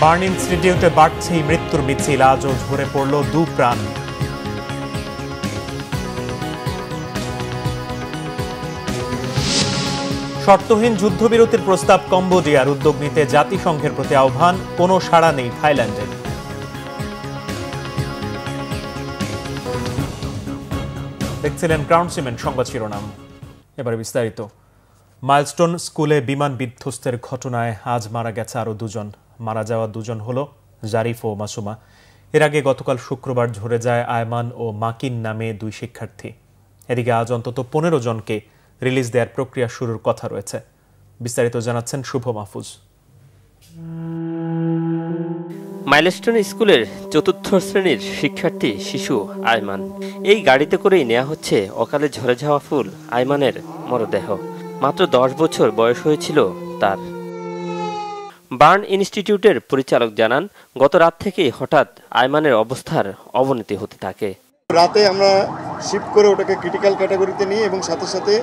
Burn ইনস্টিটিউটে বাড়ছেই মৃত্যুর মিছিল, আজও ঝরে পড়ল 2 প্রাণ। শর্তহীন যুদ্ধবিরতির প্রস্তাব কম্বোডিয়ার, উদ্যোগ নিতে জাতিসংঘের প্রতি আহ্বান, কোনো সাড়া নেই থাইল্যান্ডের। দেখছিলেন ক্রাউন সিমেন্ট সংবাদ শিরোনাম, এবারে বিস্তারিত। মাইলস্টোন স্কুলে বিমান বিধ্বস্তের ঘটনায় আজ মারা গেছে আরও 2 জন। মারা যাওয়া 2 জন হল জারিফ ও মাসুমা। এর আগে গতকাল শুক্রবার ঝরে যায় আয়মান ও মাকিন নামে 2 শিক্ষার্থী। এদিকে আজ অন্তত 15 জনকে রিলিজ দেওয়ার প্রক্রিয়া শুরুর কথা রয়েছে। বিস্তারিত জানাচ্ছেন শুভ মাহফুজ। মাইলস্টোন স্কুলের 4র্থ শ্রেণীর শিক্ষার্থী শিশু আয়মান। এই গাড়িতে করেই নেওয়া হচ্ছে অকালে ঝরে যাওয়া ফুল আয়মানের মরদেহ। মাত্র 10 বছর বয়স হয়েছিল তার। বার্ন ইনস্টিটিউটের পরিচালক জানান, গত রাত থেকেই হঠাৎ আয়মানের অবস্থার অবনতি হতে থাকে। রাতে আমরা শিফট করে ওটাকে ক্রিটিক্যাল ক্যাটাগরিতে নিই এবং সাথে সাথে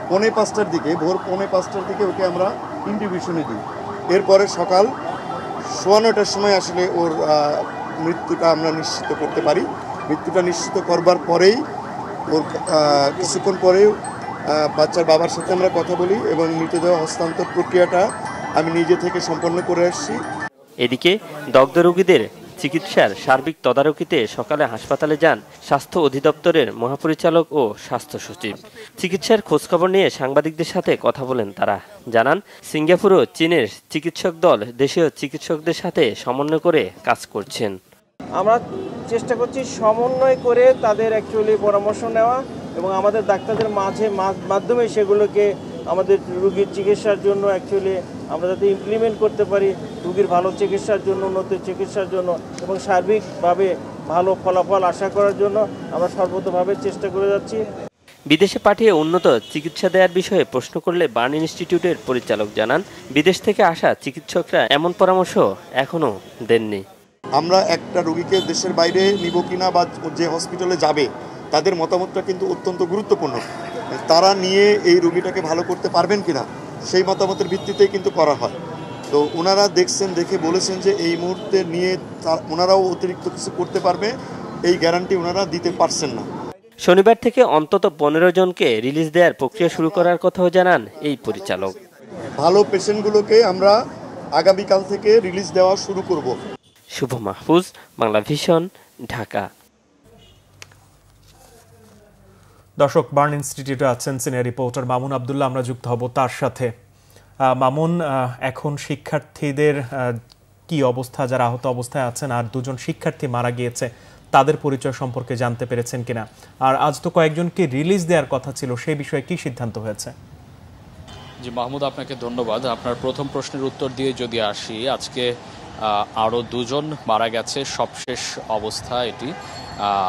ভোর 5:45টার দিকে ওকে আমরা ইনটিউবেশনে দিই। এরপরে সকাল 9:15টার সময় আসলে ওর মৃত্যুটা আমরা নিশ্চিত করতে পারি। মৃত্যুটা নিশ্চিত করবার পরেই ওর কিছুক্ষণ পরেও বাচ্চার বাবার সাথে আমরা কথা বলি এবং মৃতদেহ হস্তান্তর প্রক্রিয়াটা আমি নিজে থেকে সম্পন্ন করে আসছি। এদিকে দগ্ধ রোগীদের চিকিৎসার সার্বিক তদারকিতে সকালে হাসপাতালে যান স্বাস্থ্য অধিদপ্তরের মহাপরিচালক ও স্বাস্থ্য সচিব। চিকিৎসার খোঁজখবর নিয়ে সাংবাদিকদের সাথে কথা বলেন তারা। জানান, সিঙ্গাপুর ও চীনের চিকিৎসক দল দেশীয় চিকিৎসকদের সাথে সমন্বয় করে কাজ করছেন। আমরা চেষ্টা করছি সমন্বয় করে তাদের অ্যাকচুয়ালি পরামর্শ নেওয়া এবং আমাদের ডাক্তারদের মাধ্যমে সেগুলোকে আমাদের রোগীর চিকিৎসার জন্য অ্যাকচুয়ালি আমরা যাতে ইমপ্লিমেন্ট করতে পারি, রোগীর ভালো চিকিৎসার জন্য, উন্নত চিকিৎসার জন্য এবং সার্বিকভাবে ভালো ফলাফল আশা করার জন্য আমরা সর্বতোভাবে চেষ্টা করে যাচ্ছি। বিদেশে পাঠিয়ে উন্নত চিকিৎসা দেওয়ার বিষয়ে প্রশ্ন করলে বার্ন ইনস্টিটিউটের পরিচালক জানান, বিদেশ থেকে আসা চিকিৎসকরা এমন পরামর্শ এখনও দেননি। আমরা একটা রোগীকে দেশের বাইরে নিব কিনা বা যে হসপিটালে যাবে তাদের মতামতটা কিন্তু অত্যন্ত গুরুত্বপূর্ণ। তারা নিয়ে এই রোগীটাকে ভালো করতে পারবেন কিনা সেই মতামতের ভিত্তিতেই কিন্তু করা হয়। তো ওনারা দেখে বলেছেন যে এই মুহূর্তে নিয়ে ওনারাও অতিরিক্ত কিছু করতে পারবে, এই গ্যারান্টি ওনারা দিতে পারছেন না। শনিবার থেকে অন্তত 15 জনকে রিলিজ দেওয়ার প্রক্রিয়া শুরু করার কথাও জানান এই পরিচালক। ভালো পেশেন্টগুলোকে আমরা আগামীকাল থেকে রিলিজ দেওয়া শুরু করব। শুভ মাহফুজ, বাংলা ভিশন, ঢাকা। দর্শক, বার্ন ইনস্টিটিউটে আছেন সিনিয়র রিপোর্টার মামুন আবদুল্লাহ, আমরা যুক্ত হব তার সাথে। মামুন, এখন শিক্ষার্থীদের কি অবস্থা, যারা আহত অবস্থায় আছেন, আর 2 জন শিক্ষার্থী মারা গিয়েছে, তাদের পরিচয় সম্পর্কে জানতে পেরেছেন কিনা? আর আজ তো কয়েকজনকে রিলিজ দেওয়ার কথা ছিল, সেই বিষয়ে কি সিদ্ধান্ত হয়েছে? জি মাহমুদ, আপনাকে ধন্যবাদ। আপনার প্রথম প্রশ্নের উত্তর দিয়ে যদি আসি, আজকে আরও 2 জন মারা গেছে, সবশেষ অবস্থা এটি।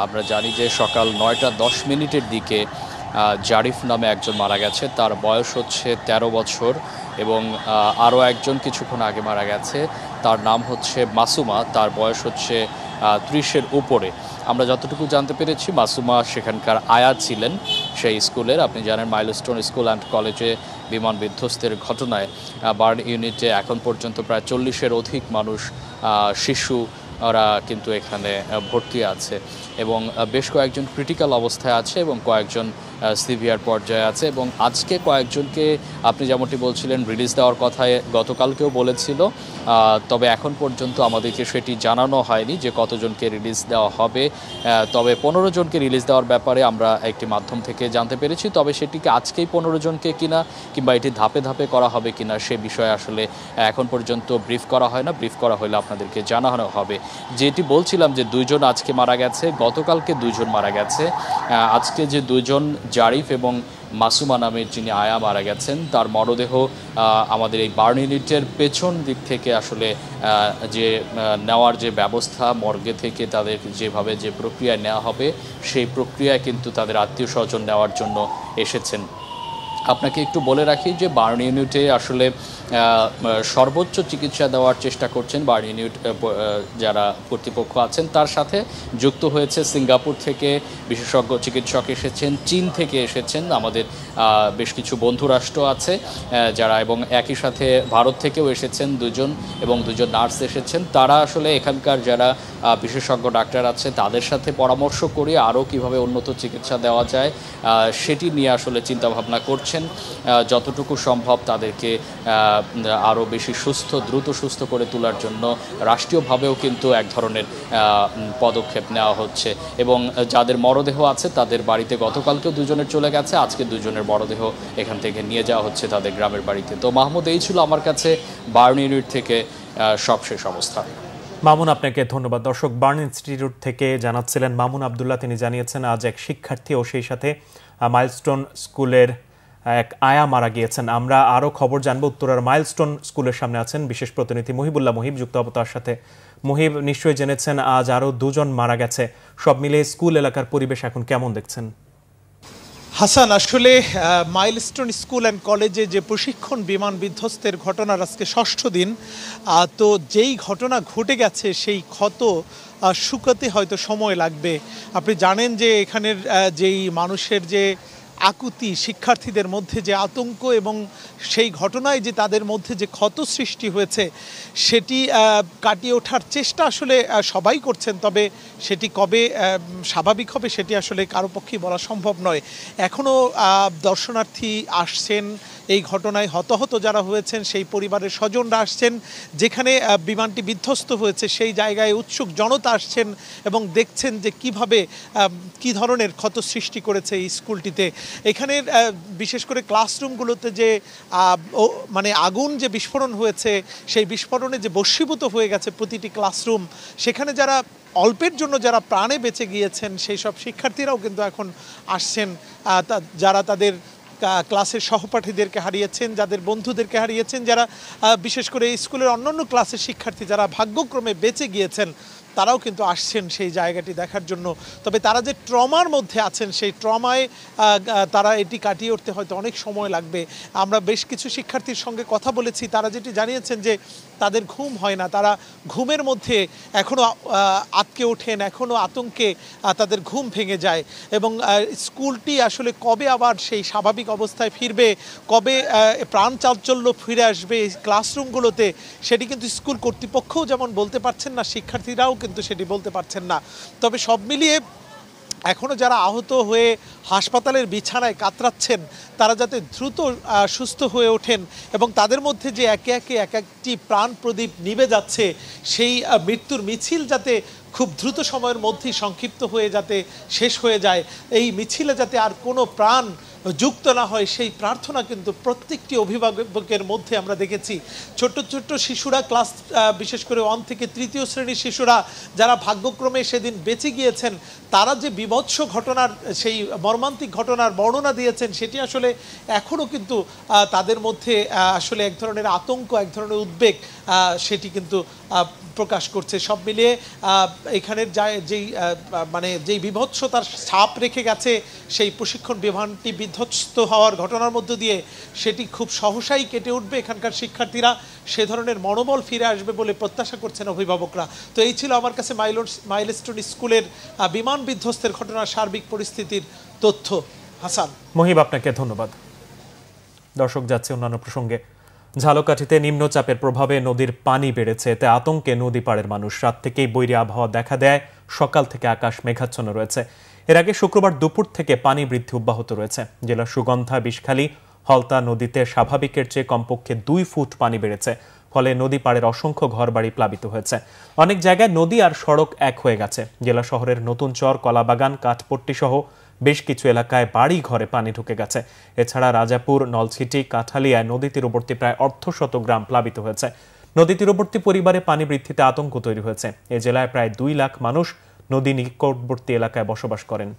আমরা জানি যে সকাল 9:10 দিকে জারিফ নামে একজন মারা গেছে, তার বয়স হচ্ছে 13 বছর এবং আরও একজন কিছুক্ষণ আগে মারা গেছে, তার নাম হচ্ছে মাসুমা, তার বয়স হচ্ছে 30-এর উপরে। আমরা যতটুকু জানতে পেরেছি, মাসুমা সেখানকার আয়া ছিলেন সেই স্কুলের। আপনি জানেন মাইলস্টোন স্কুল অ্যান্ড কলেজে বিমান বিধ্বস্তের ঘটনায় বার্ন ইউনিটে এখন পর্যন্ত প্রায় 40-এর অধিক মানুষ, শিশু ওরা কিন্তু এখানে ভর্তি আছে এবং বেশ কয়েকজন ক্রিটিক্যাল অবস্থায় আছে এবং কয়েকজন সিভিয়ার পর্যায়ে আছে। এবং আজকে কয়েকজনকে আপনি যেমনটি বলছিলেন রিলিজ দেওয়ার কথায় গতকালকেও বলেছিল, তবে এখন পর্যন্ত আমাদেরকে সেটি জানানো হয়নি যে কতজনকে রিলিজ দেওয়া হবে। তবে 15 জনকে রিলিজ দেওয়ার ব্যাপারে আমরা একটি মাধ্যম থেকে জানতে পেরেছি, তবে সেটিকে আজকেই 15 জনকে কিনা কিংবা এটি ধাপে ধাপে করা হবে কিনা সে বিষয়ে আসলে এখন পর্যন্ত ব্রিফ করা হয় না। ব্রিফ করা হলে আপনাদেরকে জানানো হবে। যেটি বলছিলাম যে 2 জন আজকে মারা গেছে, গতকালকে 2 জন মারা গেছে। আজকে যে 2 জন জারিফ এবং মাসুমা নামের যিনি আয়া মারা গেছেন, তার মরদেহ আমাদের এই বার্ন ইউনিটের পেছন দিক থেকে আসলে যে নেওয়ার যে ব্যবস্থা, মর্গে থেকে তাদের যেভাবে যে প্রক্রিয়ায় নেওয়া হবে সেই প্রক্রিয়ায় কিন্তু তাদের আত্মীয় স্বজন নেওয়ার জন্য এসেছেন। আপনাকে একটু বলে রাখি যে বার্ন ইউনিটে আসলে সর্বোচ্চ চিকিৎসা দেওয়ার চেষ্টা করছেন বার্ন ইউনিট যারা কর্তৃপক্ষ আছেন। তার সাথে যুক্ত হয়েছে সিঙ্গাপুর থেকে বিশেষজ্ঞ চিকিৎসক এসেছেন, চীন থেকে এসেছেন, আমাদের বেশ কিছু বন্ধু রাষ্ট্র আছে যারা, এবং একই সাথে ভারত থেকেও এসেছেন দুজন, এবং দুজন নার্স এসেছেন। তারা আসলে এখানকার যারা বিশেষজ্ঞ ডাক্তার আছে তাদের সাথে পরামর্শ করে আরও কীভাবে উন্নত চিকিৎসা দেওয়া যায় সেটি নিয়ে আসলে চিন্তাভাবনা করছেন। যতটুকু সম্ভব তাদেরকে আরও বেশি দ্রুত সুস্থ করে তোলার জন্য রাষ্ট্রীয়ভাবেও কিন্তু এক ধরনের পদক্ষেপ নেওয়া হচ্ছে। এবং যাদের মরদেহ আছে তাদের বাড়িতে গতকালকেও দুজনের চলে গেছে, আজকে দুজনের মরদেহ এখান থেকে নিয়ে যাওয়া হচ্ছে তাদের গ্রামের বাড়িতে। তো মাহমুদ, এই ছিল আমার কাছে বার্ন ইউনিট থেকে সবশেষ অবস্থা। মামুন, আপনাকে ধন্যবাদ। দর্শক, বার্ন ইনস্টিটিউট থেকে জানাচ্ছিলেন মামুন আবদুল্লাহ। তিনি জানিয়েছেন আজ এক শিক্ষার্থী ও সেই সাথে মাইলস্টোন স্কুলের এক আয়া মারা গিয়েছেন। আমরা আরও খবর জানবো। উত্তরার মাইলস্টোন স্কুলের সামনে আছেন বিশেষ প্রতিনিধি মুহিবুল্লাহ মুহিব, যুক্ত হব তার সাথে। মুহিব, নিশ্চয়ই জেনেছেন আজ আরও দুজন মারা গেছে। সব মিলে স্কুল এলাকার পরিবেশ এখন কেমন দেখছেন? হাসান, আসলে মাইলস্টোন স্কুল অ্যান্ড কলেজে যে প্রশিক্ষণ বিমান বিধ্বস্তের ঘটনার আজকে ৬ষ্ঠ দিন, তো যেই ঘটনা ঘটে গেছে সেই ক্ষত শুকাতে হয়তো সময় লাগবে। আপনি জানেন যে এখানের যেই মানুষের যে আকুতি, শিক্ষার্থীদের মধ্যে যে আতঙ্ক এবং সেই ঘটনায় যে তাদের মধ্যে যে ক্ষত সৃষ্টি হয়েছে সেটি কাটিয়ে ওঠার চেষ্টা আসলে সবাই করছেন, তবে সেটি কবে স্বাভাবিক হবে সেটি আসলে কারো পক্ষেই বলা সম্ভব নয়। এখনও দর্শনার্থী আসছেন, এই ঘটনায় হতাহত যারা হয়েছেন সেই পরিবারের স্বজনরা আসছেন, যেখানে বিমানটি বিধ্বস্ত হয়েছে সেই জায়গায় উৎসুক জনতা আসছেন এবং দেখছেন যে কিভাবে কি ধরনের ক্ষত সৃষ্টি করেছে এই স্কুলটিতে। এখানের বিশেষ করে ক্লাসরুমগুলোতে যে মানে আগুন যে বিস্ফোরণ হয়েছে, সেই বিস্ফোরণে যে বশীভূত হয়ে গেছে প্রতিটি ক্লাসরুম, সেখানে যারা অল্পের জন্য যারা প্রাণে বেঁচে গিয়েছেন সেই সব শিক্ষার্থীরাও কিন্তু এখন আসছেন, যারা তাদের ক্লাসের সহপাঠীদেরকে হারিয়েছেন, যাদের বন্ধুদেরকে হারিয়েছেন, যারা বিশেষ করে স্কুলের অন্যান্য ক্লাসের শিক্ষার্থী যারা ভাগ্যক্রমে বেঁচে গিয়েছেন তারাও কিন্তু আসছেন সেই জায়গাটি দেখার জন্য। তবে তারা যে ট্রমার মধ্যে আছেন সেই ট্রমায় তারা এটি কাটিয়ে উঠতে হয়তো অনেক সময় লাগবে। আমরা বেশ কিছু শিক্ষার্থীর সঙ্গে কথা বলেছি, তারা যেটি জানিয়েছেন যে তাদের ঘুম হয় না, তারা ঘুমের মধ্যে এখনও আটকে ওঠেন, এখনও আতঙ্কে তাদের ঘুম ভেঙে যায়। এবং স্কুলটি আসলে কবে আবার সেই স্বাভাবিক অবস্থায় ফিরবে, কবে প্রাণ চাঞ্চল্য ফিরে আসবে ক্লাসরুমগুলোতে, সেটি কিন্তু স্কুল কর্তৃপক্ষও যেমন বলতে পারছেন না, শিক্ষার্থীরাও কিন্তু সেটি বলতে পারছেন না। তবে সব মিলিয়ে এখনও যারা আহত হয়ে হাসপাতালের বিছানায় কাতরাচ্ছেন তারা যাতে দ্রুত সুস্থ হয়ে ওঠেন এবং তাদের মধ্যে যে একে একে এক একটি প্রাণ প্রদীপ নিভে যাচ্ছে সেই মৃত্যুর মিছিল যাতে খুব দ্রুত সময়ের মধ্যেই সংক্ষিপ্ত হয়ে যাতে শেষ হয়ে যায়, এই মিছিলে যাতে আর কোনো প্রাণ যুক্ত না হয় সেই প্রার্থনা কিন্তু প্রত্যেকটি অভিভাবকের মধ্যে আমরা দেখেছি। ছোট্ট ছোট্ট শিশুরা, ক্লাস বিশেষ করে 1 থেকে 3য় শ্রেণীর শিশুরা যারা ভাগ্যক্রমে সেদিন বেঁচে গিয়েছেন, তারা যে বিভৎস ঘটনার সেই মর্মান্তিক ঘটনার বর্ণনা দিয়েছেন সেটি আসলে এখনও কিন্তু তাদের মধ্যে আসলে এক ধরনের আতঙ্ক, এক ধরনের উদ্বেগ সেটি কিন্তু প্রকাশ করছে। সব মিলিয়ে এখানের যেই বিভৎসতার ছাপ রেখে গেছে সেই প্রশিক্ষণ বিমানটি বিধ্বস্ত হওয়ার ঘটনার মধ্য দিয়ে, সেটি খুব সহসাই কেটে উঠবে। এখানকার শিক্ষার্থীরা সে ধরনের মনোবল ফিরে আসবে বলে প্রত্যাশা করছেন অভিভাবকরা। তো এই ছিল আমার কাছে মাইলস্টোন স্কুলের বিমান বিধ্বস্তের ঘটনার সার্বিক পরিস্থিতির তথ্য। হাসান, মহিব, আপনাকে ধন্যবাদ। দর্শক, যাচ্ছে অন্যান্য প্রসঙ্গে। ঝালকাঠিতে নিম্নচাপের প্রভাবে নদীর পানি বেড়েছে, এতে আতঙ্কে নদী পাড়ের মানুষ। রাত থেকেই বৈরী আবহাওয়া দেখা দেয়, সকাল থেকে আকাশ মেঘাচ্ছন্ন রয়েছে। এর আগে শুক্রবার দুপুর থেকে পানি বৃদ্ধি অব্যাহত রয়েছে। জেলার সুগন্ধা, বিষখালী, হলতা নদীতে স্বাভাবিকের চেয়ে কমপক্ষে 2 ফুট পানি বেড়েছে, ফলে নদী পাড়ের অসংখ্য ঘরবাড়ি প্লাবিত হয়েছে। অনেক জায়গায় নদী আর সড়ক এক হয়ে গেছে। জেলা শহরের নতুন চর, কলাবাগান, কাঠপট্টি সহ বেশ কিছু এলাকায় বাড়ি ঘরে পানি ঢুকে গেছে। এছাড়া রাজাপুর, নলছিটি, কাঠালিয়ায় নদী তীরবর্তী প্রায় 1/2 গ্রাম প্লাবিত হয়েছে। নদী তীরবর্তী পরিবারে পানি বৃদ্ধিতে আতঙ্ক তৈরি হয়েছে। এ জেলায় প্রায় 2 লাখ মানুষ নদী নিকটবর্তী এলাকায় বসবাস করেন।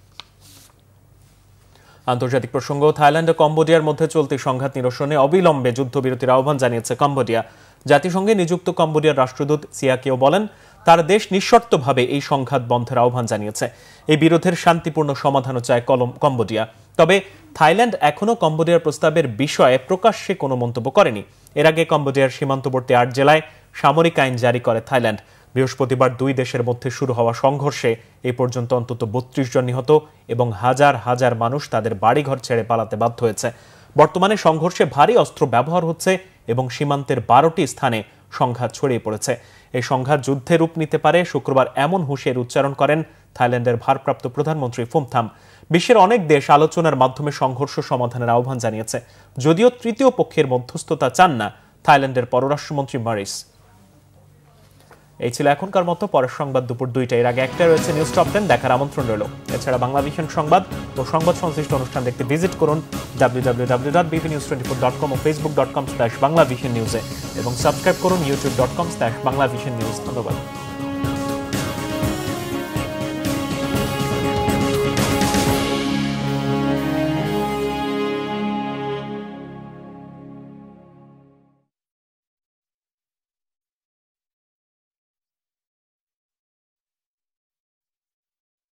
আন্তর্জাতিক প্রসঙ্গ। থাইল্যান্ড ও কম্বোডিয়ার মধ্যে চলতি সংঘাত নিরসনে অবিলম্বে যুদ্ধবিরতির আহ্বান জানিয়েছে কম্বোডিয়া। জাতিসংঘে নিযুক্ত কম্বোডিয়ার রাষ্ট্রদূত সিয়াকেও বলেন তার দেশ নিঃশর্তভাবে এই সংঘাত বন্ধের আহ্বান জানিয়েছে। এই বিরোধের শান্তিপূর্ণ সমাধানও চায় কম্বোডিয়া। তবে থাইল্যান্ড এখনও কম্বোডিয়ার প্রস্তাবের বিষয়ে প্রকাশ্যে কোনো মন্তব্য করেনি। এর আগে কম্বোডিয়ার সীমান্তবর্তী 8 জেলায় সামরিক আইন জারি করে থাইল্যান্ড। বৃহস্পতিবার দুই দেশের মধ্যে শুরু হওয়া সংঘর্ষে এই পর্যন্ত অন্তত 32 জন নিহত এবং হাজার হাজার মানুষ তাদের বাড়িঘর ছেড়ে পালাতে বাধ্য হয়েছে। বর্তমানে সংঘর্ষে ভারী অস্ত্র ব্যবহার হচ্ছে এবং সীমান্তের 12টি স্থানে সংঘাত ছড়িয়ে পড়েছে। এই সংঘাত যুদ্ধে রূপ নিতে পারে, শুক্রবার এমন হুঁশিয়ারি উচ্চারণ করেন থাইল্যান্ডের ভারপ্রাপ্ত প্রধানমন্ত্রী ফুমথাম। বিশ্বের অনেক দেশ আলোচনার মাধ্যমে সংঘর্ষ সমাধানের আহ্বান জানিয়েছে, যদিও তৃতীয় পক্ষের মধ্যস্থতা চান না থাইল্যান্ডের পররাষ্ট্রমন্ত্রী মরিস। এই ছিল এখনকার মতো। পরের সংবাদ দুপুর 2টায়। এর আগে একটা রয়েছে নিউজ টপ 10, দেখার আমন্ত্রণ রইল। এছাড়া বাংলা ভিশন সংবাদ ও সংবাদ সংশ্লিষ্ট অনুষ্ঠান দেখতে ভিজিট করুন www.bpnews24.com ও facebook.com/banglavisionnews এবং সাবস্ক্রাইব করুন youtube.com/banglavisionnews। ধন্যবাদ।